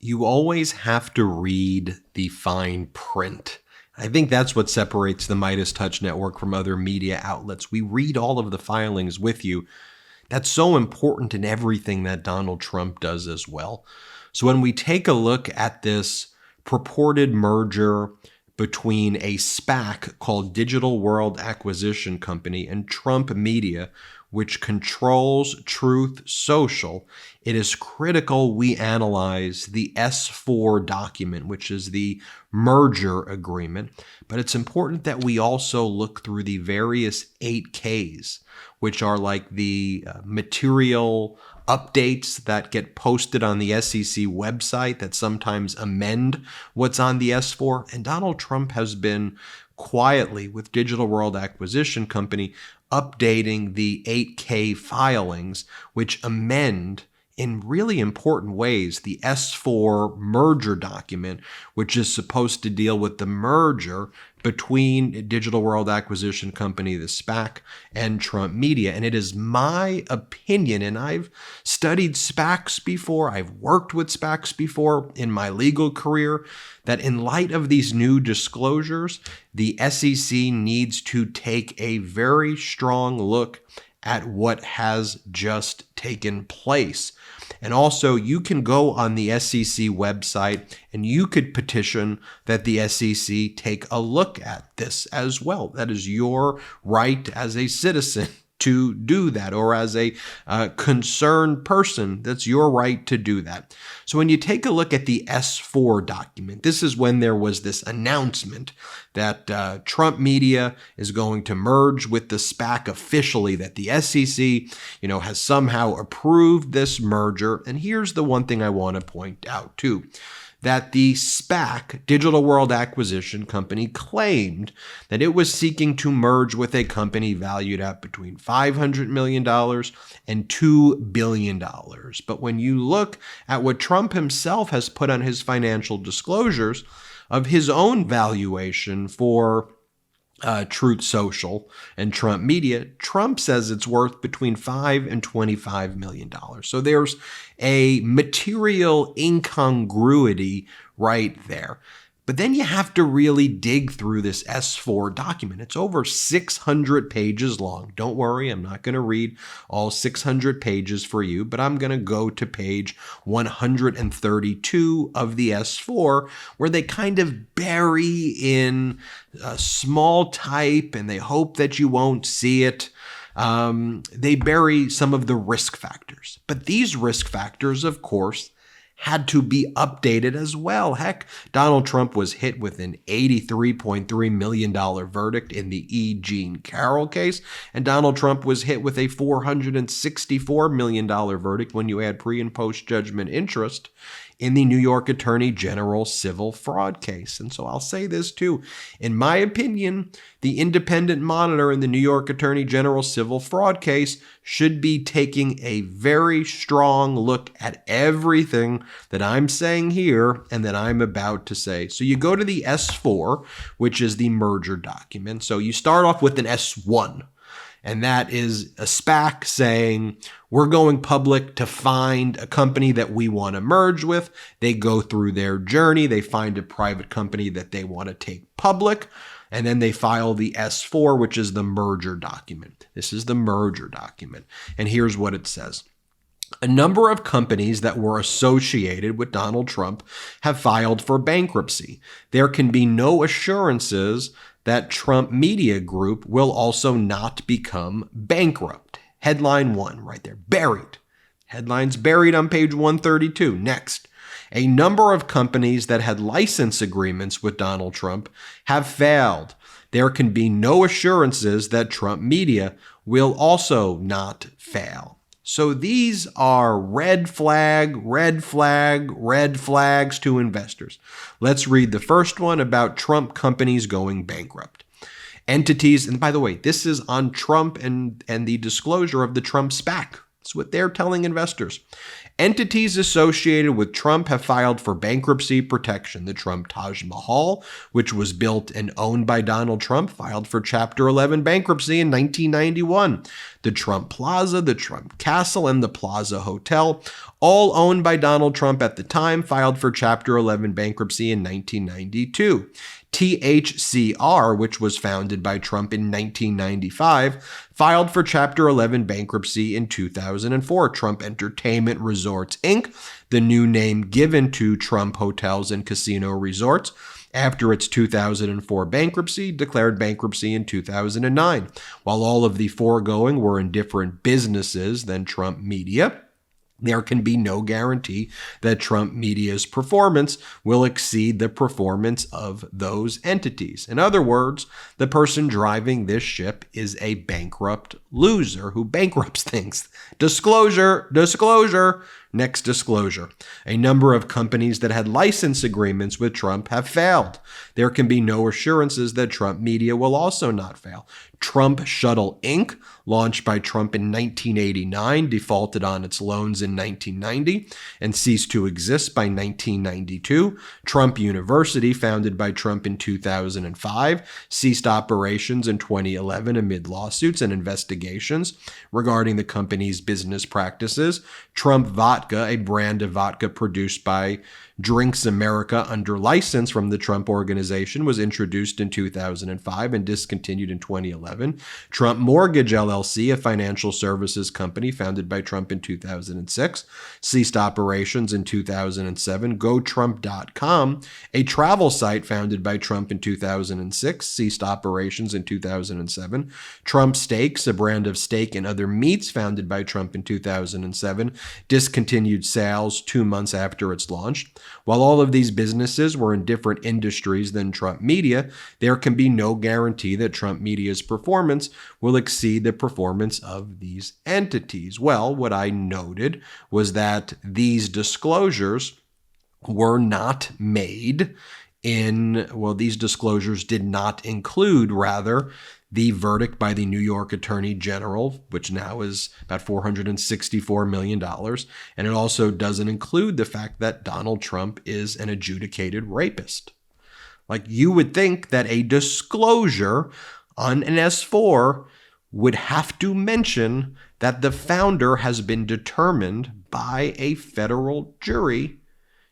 You always have to read the fine print. I think that's what separates the MeidasTouch network from other media outlets. We read all of the filings with you. That's so important in everything that Donald Trump does as well. So when we take a look at this purported merger between a SPAC called Digital World Acquisition Company and Trump Media, which controls Truth Social, it is critical we analyze the S4 document, which is the merger agreement. But it's important that we also look through the various 8Ks, which are like the material updates that get posted on the SEC website that sometimes amend what's on the S4. And Donald Trump has been quietly, with Digital World Acquisition Company, updating the 8K filings, which amend in really important ways the S4 merger document, which is supposed to deal with the merger between Digital World Acquisition Company, the SPAC, and Trump Media. And it is my opinion, and I've studied SPACs before, I've worked with SPACs before in my legal career, that in light of these new disclosures, the SEC needs to take a very strong look at what has just taken place. And also, you can go on the SEC website and you could petition that the SEC take a look at this as well. That is your right as a citizen to do that, or as a concerned person, that's your right to do that. So when you take a look at the S4 document, this is when there was this announcement that Trump Media is going to merge with the SPAC officially, that the SEC, has somehow approved this merger. And here's the one thing I want to point out too, that the SPAC, Digital World Acquisition Company, claimed that it was seeking to merge with a company valued at between $500 million and $2 billion. But when you look at what Trump himself has put on his financial disclosures of his own valuation for Truth Social and Trump Media, Trump says it's worth between $5 and $25 million. So there's a material incongruity right there. But then you have to really dig through this S4 document. It's over 600 pages long. Don't worry, I'm not going to read all 600 pages for you, but I'm going to go to page 132 of the S4, where they kind of bury in small type, and they hope that you won't see it. They bury some of the risk factors. But these risk factors, of course, had to be updated as well. Heck, Donald Trump was hit with an $83.3 million verdict in the E. Jean Carroll case, and Donald Trump was hit with a $464 million verdict when you add pre- and post-judgment interest in the New York Attorney General civil fraud case. And so I'll say this too. In my opinion, the independent monitor in the New York Attorney General civil fraud case should be taking a very strong look at everything that I'm saying here and that I'm about to say. So you go to the S4, which is the merger document. So you start off with an S1. And that is a SPAC saying, we're going public to find a company that we want to merge with. They go through their journey. They find a private company that they want to take public. And then they file the S4, which is the merger document. This is the merger document. And here's what it says. A number of companies that were associated with Donald Trump have filed for bankruptcy. There can be no assurances that Trump Media Group will also not become bankrupt. Headline 1 right there, buried. Headline's buried on page 132. Next, a number of companies that had license agreements with Donald Trump have failed. There can be no assurances that Trump Media will also not fail. So these are red flags to investors. Let's read the first one about Trump companies going bankrupt. Entities, and by the way, this is on Trump and the disclosure of the Trump SPAC. That's what they're telling investors. Entities associated with Trump have filed for bankruptcy protection. The Trump Taj Mahal, which was built and owned by Donald Trump, filed for Chapter 11 bankruptcy in 1991. The Trump Plaza, the Trump Castle, and the Plaza Hotel, all owned by Donald Trump at the time, filed for Chapter 11 bankruptcy in 1992. THCR, which was founded by Trump in 1995, filed for Chapter 11 bankruptcy in 2004. Trump Entertainment Resorts, Inc., the new name given to Trump Hotels and Casino Resorts, after its 2004 bankruptcy, declared bankruptcy in 2009. While all of the foregoing were in different businesses than Trump Media, there can be no guarantee that Trump Media's performance will exceed the performance of those entities. In other words, the person driving this ship is a bankrupt loser who bankrupts things. Disclosure, disclosure. Next disclosure. A number of companies that had license agreements with Trump have failed. There can be no assurances that Trump Media will also not fail. Trump Shuttle Inc., launched by Trump in 1989, defaulted on its loans in 1990 and ceased to exist by 1992. Trump University, founded by Trump in 2005, ceased operations in 2011 amid lawsuits and investigations regarding the company's business practices. Trump Vodka, a brand of vodka produced by Drinks America under license from the Trump Organization, was introduced in 2005 and discontinued in 2011. Trump Mortgage LLC, a financial services company founded by Trump in 2006, ceased operations in 2007. GoTrump.com, a travel site founded by Trump in 2006, ceased operations in 2007. Trump Steaks, a brand of steak and other meats founded by Trump in 2007, discontinued sales 2 months after its launch. While all of these businesses were in different industries than Trump Media, there can be no guarantee that Trump Media's performance will exceed the performance of these entities. Well, what I noted was that these disclosures were not made these disclosures did not include, rather, the verdict by the New York Attorney General, which now is about $464 million. And it also doesn't include the fact that Donald Trump is an adjudicated rapist. Like, you would think that a disclosure on an S4 would have to mention that the founder has been determined by a federal jury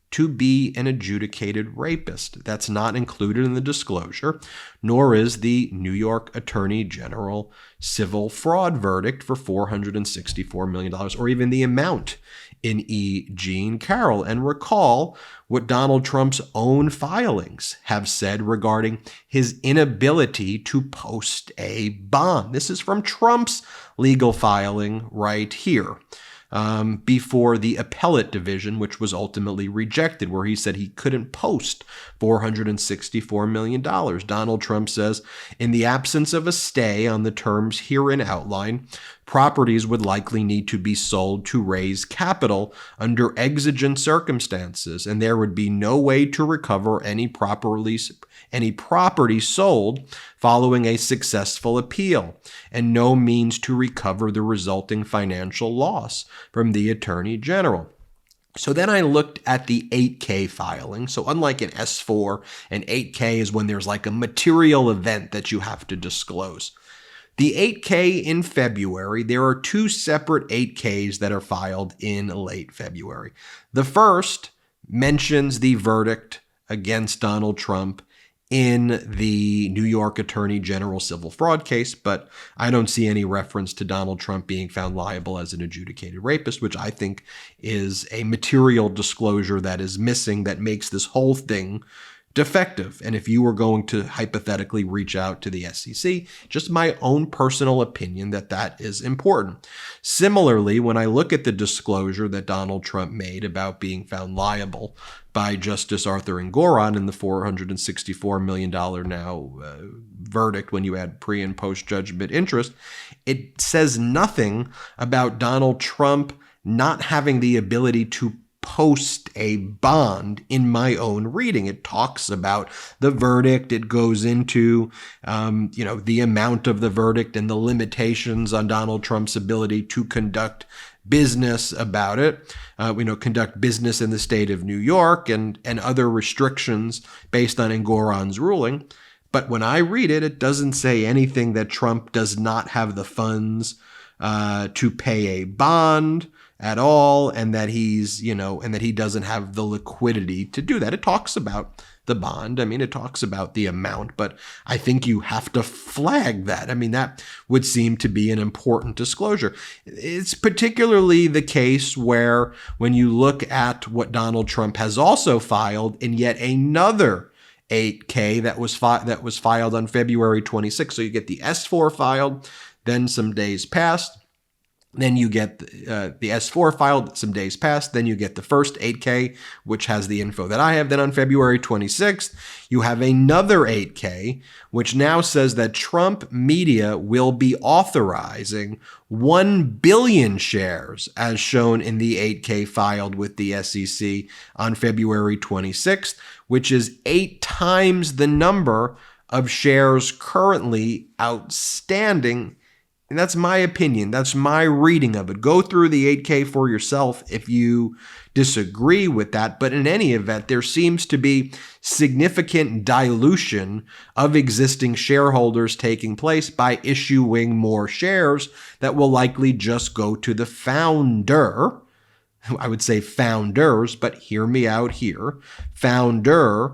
to be an adjudicated rapist. That's not included in the disclosure, nor is the New York Attorney General civil fraud verdict for $464 million, or even the amount in E. Jean Carroll. And recall what Donald Trump's own filings have said regarding his inability to post a bond. This is from Trump's legal filing right here. Before the appellate division, which was ultimately rejected, where he said he couldn't post $464 million. Donald Trump says, in the absence of a stay on the terms herein outlined, properties would likely need to be sold to raise capital under exigent circumstances, and there would be no way to recover any property sold following a successful appeal, and no means to recover the resulting financial loss from the Attorney General. So then I looked at the 8K filing. So unlike an S4, an 8K is when there's like a material event that you have to disclose. The 8K in February, there are two separate 8Ks that are filed in late February. The first mentions the verdict against Donald Trump in the New York Attorney General civil fraud case, but I don't see any reference to Donald Trump being found liable as an adjudicated rapist, which I think is a material disclosure that is missing that makes this whole thing defective. And if you were going to hypothetically reach out to the SEC, just my own personal opinion that is important. Similarly, when I look at the disclosure that Donald Trump made about being found liable by Justice Arthur Engoron in the $464 million verdict when you add pre- and post-judgment interest, it says nothing about Donald Trump not having the ability to post a bond in my own reading. It talks about the verdict. It goes into, the amount of the verdict and the limitations on Donald Trump's ability to conduct business about it, conduct business in the state of New York and other restrictions based on Engoron's ruling. But when I read it, it doesn't say anything that Trump does not have the funds to pay a bond at all, and that and that he doesn't have the liquidity to do that. It talks about the bond. I mean, it talks about the amount, but I think you have to flag that. I mean, that would seem to be an important disclosure. It's particularly the case where when you look at what Donald Trump has also filed in yet another 8K that was filed on February 26th. So you get the S4 filed, then some days passed. Then you get the S4 filed, some days passed. Then you get the first 8K, which has the info that I have. Then on February 26th, you have another 8K, which now says that Trump Media will be authorizing 1 billion shares, as shown in the 8K filed with the SEC on February 26th, which is 8 times the number of shares currently outstanding. And that's my opinion. That's my reading of it. Go through the 8K for yourself if you disagree with that. But in any event, there seems to be significant dilution of existing shareholders taking place by issuing more shares that will likely just go to the founder. I would say founders, but hear me out here. Founder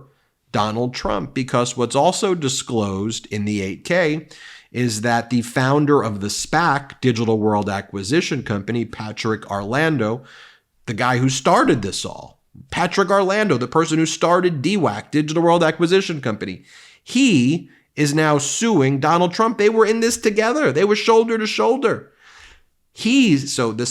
Donald Trump, because what's also disclosed in the 8K is that the founder of the SPAC, Digital World Acquisition Company, Patrick Orlando, the guy who started this all, Patrick Orlando, the person who started DWAC, Digital World Acquisition Company, he is now suing Donald Trump. They were in this together. They were shoulder to shoulder. So the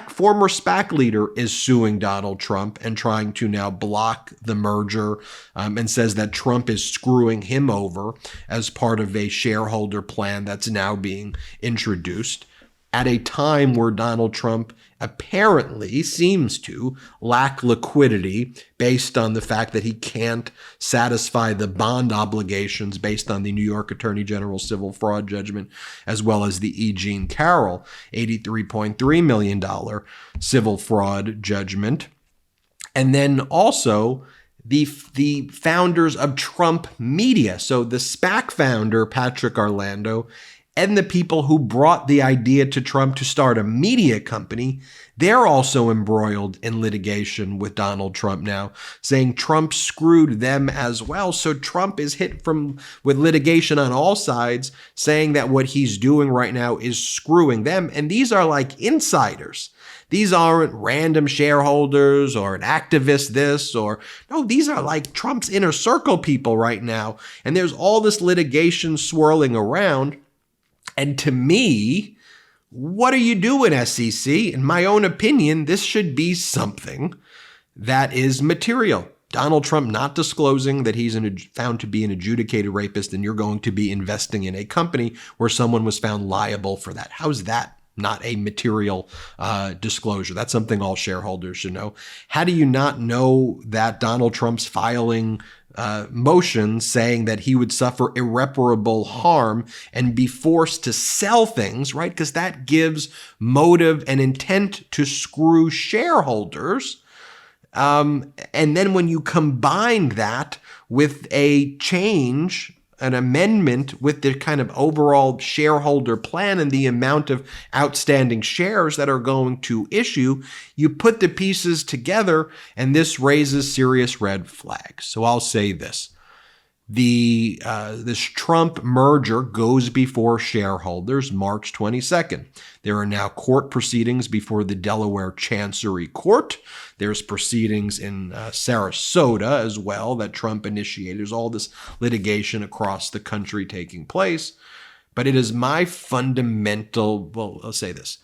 former SPAC leader is suing Donald Trump and trying to now block the merger, and says that Trump is screwing him over as part of a shareholder plan that's now being introduced at a time where Donald Trump apparently seems to lack liquidity based on the fact that he can't satisfy the bond obligations based on the New York Attorney General civil fraud judgment, as well as the E. Jean Carroll $83.3 million civil fraud judgment. And then also the founders of Trump Media. So the SPAC founder, Patrick Orlando, and the people who brought the idea to Trump to start a media company, they're also embroiled in litigation with Donald Trump now, saying Trump screwed them as well. So Trump is hit with litigation on all sides, saying that what he's doing right now is screwing them. And these are like insiders. These aren't random shareholders or an activist no, these are like Trump's inner circle people right now. And there's all this litigation swirling around. And to me, what are you doing, SEC? In my own opinion, this should be something that is material. Donald Trump not disclosing that he's found to be an adjudicated rapist, and you're going to be investing in a company where someone was found liable for that. How's that not a material disclosure? That's something all shareholders should know. How do you not know that Donald Trump's filing motion saying that he would suffer irreparable harm and be forced to sell things, right? Because that gives motive and intent to screw shareholders. And then when you combine that with a change, an amendment with the kind of overall shareholder plan and the amount of outstanding shares that are going to issue, you put the pieces together and this raises serious red flags. So I'll say this. This Trump merger goes before shareholders March 22nd. There are now court proceedings before the Delaware Chancery Court. There's proceedings in Sarasota as well that Trump initiated. There's all this litigation across the country taking place. But it is my fundamental, I'll say this.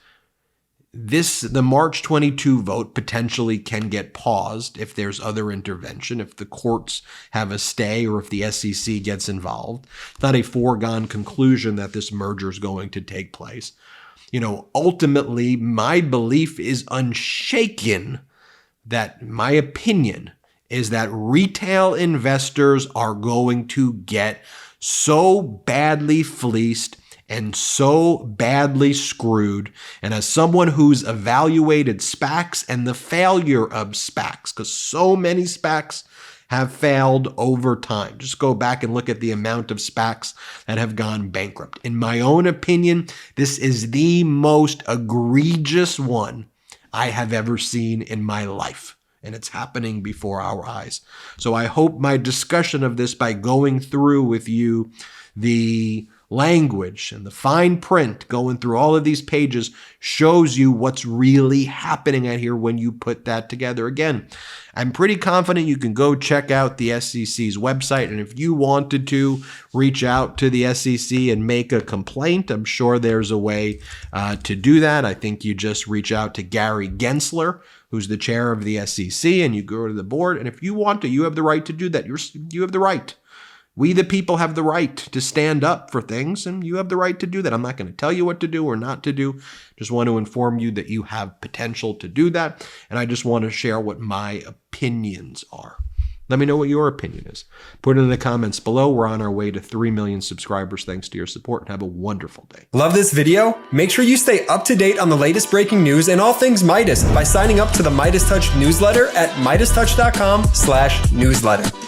The March 22 vote potentially can get paused if there's other intervention, if the courts have a stay or if the SEC gets involved. It's not a foregone conclusion that this merger is going to take place. Ultimately, my belief is unshaken that my opinion is that retail investors are going to get so badly fleeced and so badly screwed. And as someone who's evaluated SPACs and the failure of SPACs, because so many SPACs have failed over time. Just go back and look at the amount of SPACs that have gone bankrupt. In my own opinion, this is the most egregious one I have ever seen in my life. And it's happening before our eyes. So I hope my discussion of this, by going through with you the language and the fine print, going through all of these pages, shows you what's really happening out here when you put that together. Again, I'm pretty confident you can go check out the SEC's website, and if you wanted to reach out to the SEC and make a complaint, I'm sure there's a way to do that. I think you just reach out to Gary Gensler, who's the chair of the SEC, and you go to the board, and if you want to, you have the right to do that. You have the right. We, the people, have the right to stand up for things, and you have the right to do that. I'm not going to tell you what to do or not to do. Just want to inform you that you have potential to do that, and I just want to share what my opinions are. Let me know what your opinion is. Put it in the comments below. We're on our way to 3 million subscribers thanks to your support, and have a wonderful day. Love this video? Make sure you stay up to date on the latest breaking news and all things Midas by signing up to the MeidasTouch newsletter at MeidasTouch.com/newsletter.